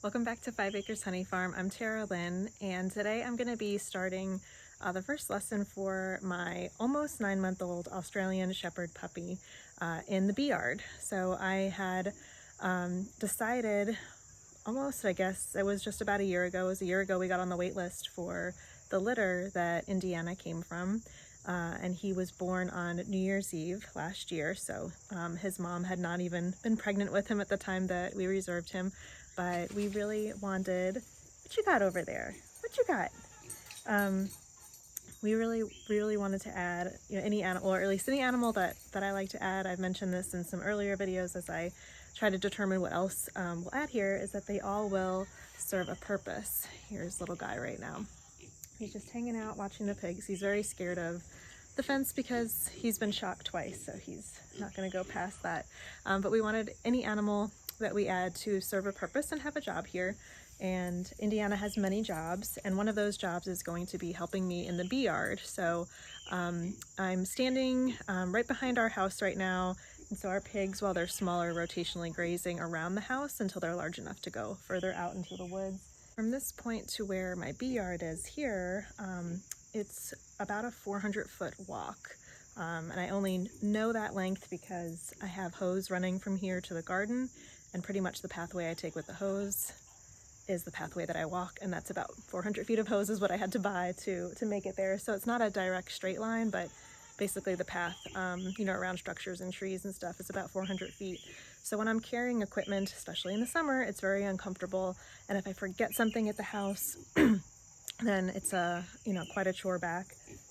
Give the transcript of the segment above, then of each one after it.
Welcome back to 5 Acres Honey Farm. I'm Tara Lynn, and today I'm going to be starting the first lesson for my almost 9-month-old Australian Shepherd puppy in the bee yard. So I had decided almost, I guess it was just about a year ago. It was a year ago we got on the wait list for the litter that Indiana came from. And he was born on New Year's Eve last year, so his mom had not even been pregnant with him at the time that we reserved him, but we really wanted, what you got over there? What you got? We really wanted to add, any animal, or at least any animal that I like to add. I've mentioned this in some earlier videos as I try to determine what else we'll add here, is that they all will serve a purpose. Here's little guy right now. He's just hanging out watching the pigs. He's very scared of the fence because he's been shocked twice, so he's not going to go past that. But we wanted any animal that we add to serve a purpose and have a job here. And Indiana has many jobs, and one of those jobs is going to be helping me in the bee yard. So I'm standing right behind our house right now, and so our pigs, while they're smaller, rotationally grazing around the house until they're large enough to go further out into the woods. From this point to where my bee yard is here, it's about a 400-foot walk. And I only know that length because I have hose running from here to the garden, and pretty much the pathway I take with the hose is the pathway that I walk, and that's about 400 feet of hose is what I had to buy to make it there. So it's not a direct straight line, but basically the path, around structures and trees and stuff is about 400 feet. So when I'm carrying equipment, especially in the summer, it's very uncomfortable. And if I forget something at the house, then it's quite a chore back.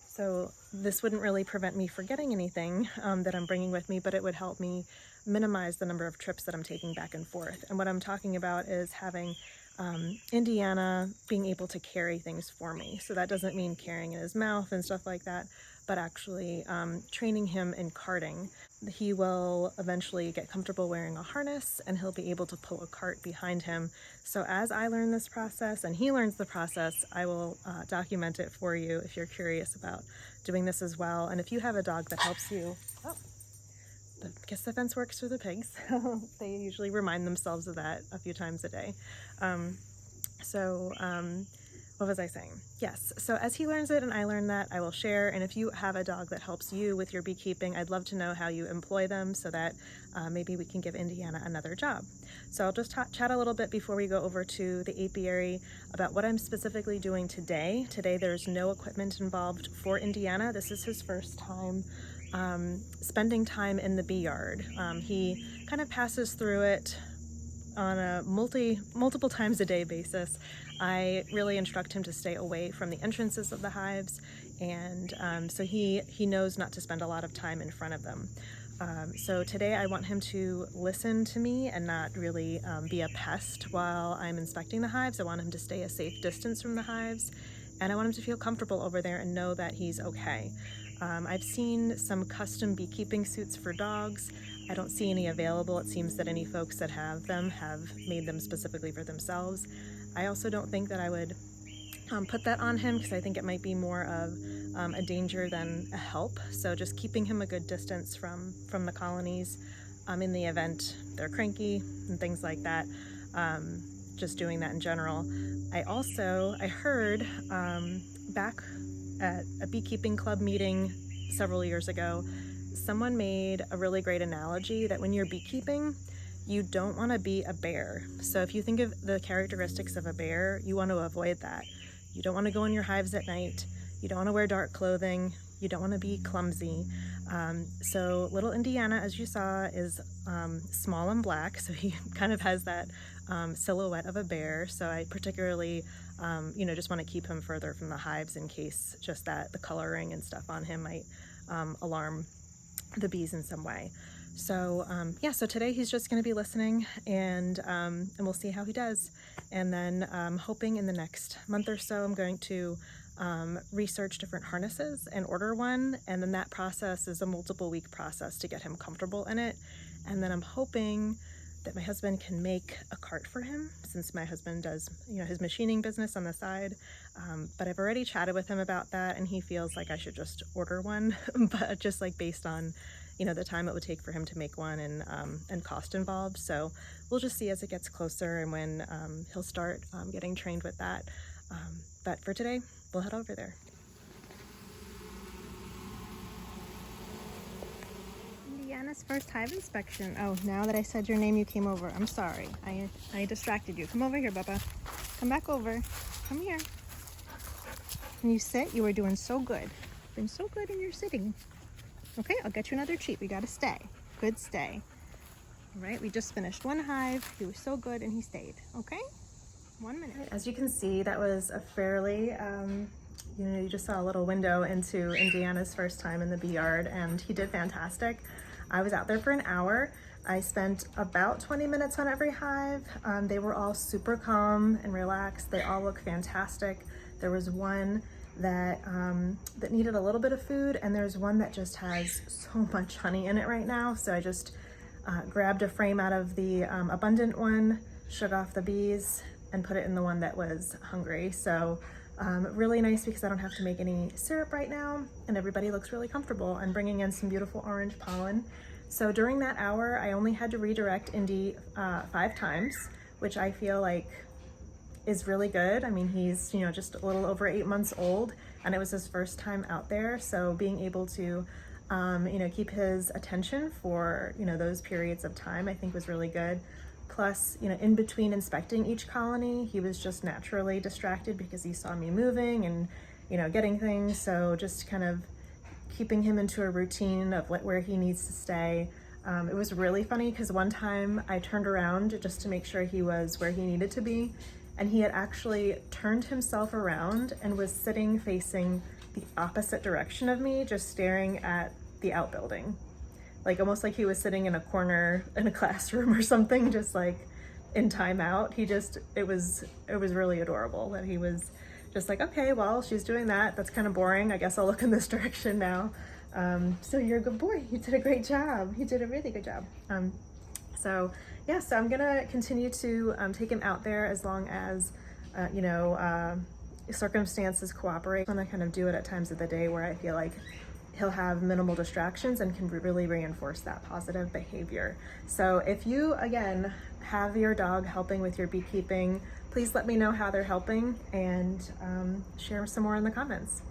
So this wouldn't really prevent me forgetting anything that I'm bringing with me, but it would help me minimize the number of trips that I'm taking back and forth. And what I'm talking about is having Indiana being able to carry things for me. So that doesn't mean carrying in his mouth and stuff like that, but actually training him in carting. He will eventually get comfortable wearing a harness, and he'll be able to pull a cart behind him. So as I learn this process and he learns the process, I will document it for you if you're curious about doing this as well. And if you have a dog that helps you, I guess the fence works for the pigs. They usually remind themselves of that a few times a day. What was I saying? Yes, so as he learns it and I learn that, I will share. And if you have a dog that helps you with your beekeeping, I'd love to know how you employ them so that maybe we can give Indiana another job. So I'll just chat a little bit before we go over to the apiary about what I'm specifically doing today. Today there's no equipment involved for Indiana. This is his first time spending time in the bee yard. He kind of passes through it on a multiple times a day basis. I really instruct him to stay away from the entrances of the hives, and so he knows not to spend a lot of time in front of them. So today I want him to listen to me and not really be a pest while I'm inspecting the hives. I want him to stay a safe distance from the hives, and I want him to feel comfortable over there and know that he's okay. I've seen some custom beekeeping suits for dogs. I don't see any available. It seems that any folks that have them have made them specifically for themselves. I also don't think that I would put that on him because I think it might be more of a danger than a help. So just keeping him a good distance from the colonies in the event they're cranky and things like that. Just doing that in general. I heard back at a beekeeping club meeting several years ago, someone made a really great analogy that when you're beekeeping, you don't want to be a bear. So if you think of the characteristics of a bear, you want to avoid that. You don't want to go in your hives at night. You don't want to wear dark clothing. You don't want to be clumsy. So little Indiana, as you saw, is small and black, so he kind of has that silhouette of a bear. So I particularly just want to keep him further from the hives in case just that the coloring and stuff on him might alarm the bees in some way. So so today he's just going to be listening, and we'll see how he does. And then hoping in the next month or so I'm going to research different harnesses and order one, and then that process is a multiple week process to get him comfortable in it. And then I'm hoping that my husband can make a cart for him, since my husband does his machining business on the side. But I've already chatted with him about that, and he feels like I should just order one, but just like based on the time it would take for him to make one and cost involved. So we'll just see as it gets closer and when he'll start getting trained with that. But for today, we'll head over there. Indiana's first hive inspection. Oh, now that I said your name, you came over. I'm sorry. I distracted you. Come over here, Bubba. Come back over. Come here. Can you sit? You are doing so good. Been so good and you're sitting. Okay, I'll get you another treat. We gotta stay. Good stay. All right, we just finished one hive. He was so good and he stayed. Okay, 1 minute. Right, as you can see, that was a fairly, you just saw a little window into Indiana's first time in the bee yard, and he did fantastic. I was out there for an hour. I spent about 20 minutes on every hive. They were all super calm and relaxed. They all look fantastic. There was one that that needed a little bit of food, and there's one that just has so much honey in it right now. So I just grabbed a frame out of the abundant one, shook off the bees, and put it in the one that was hungry. So really nice because I don't have to make any syrup right now, and everybody looks really comfortable. I'm bringing in some beautiful orange pollen. So during that hour, I only had to redirect Indy 5 times, which I feel like is really good. I mean, he's, just a little over 8 months old, and it was his first time out there. So being able to, keep his attention for, those periods of time, I think was really good. Plus, in between inspecting each colony, he was just naturally distracted because he saw me moving and, getting things. So just kind of keeping him into a routine of where he needs to stay. It was really funny because one time I turned around just to make sure he was where he needed to be, and he had actually turned himself around and was sitting facing the opposite direction of me, just staring at the outbuilding. Like almost like he was sitting in a corner in a classroom or something, just like in timeout. It was really adorable that he was just like, okay, well, she's doing that. That's kind of boring. I guess I'll look in this direction now. So you're a good boy. You did a great job. You did a really good job. So I'm gonna continue to take him out there as long as, circumstances cooperate. I'm gonna kind of do it at times of the day where I feel like he'll have minimal distractions and can really reinforce that positive behavior. So if you, again, have your dog helping with your beekeeping, please let me know how they're helping and share some more in the comments.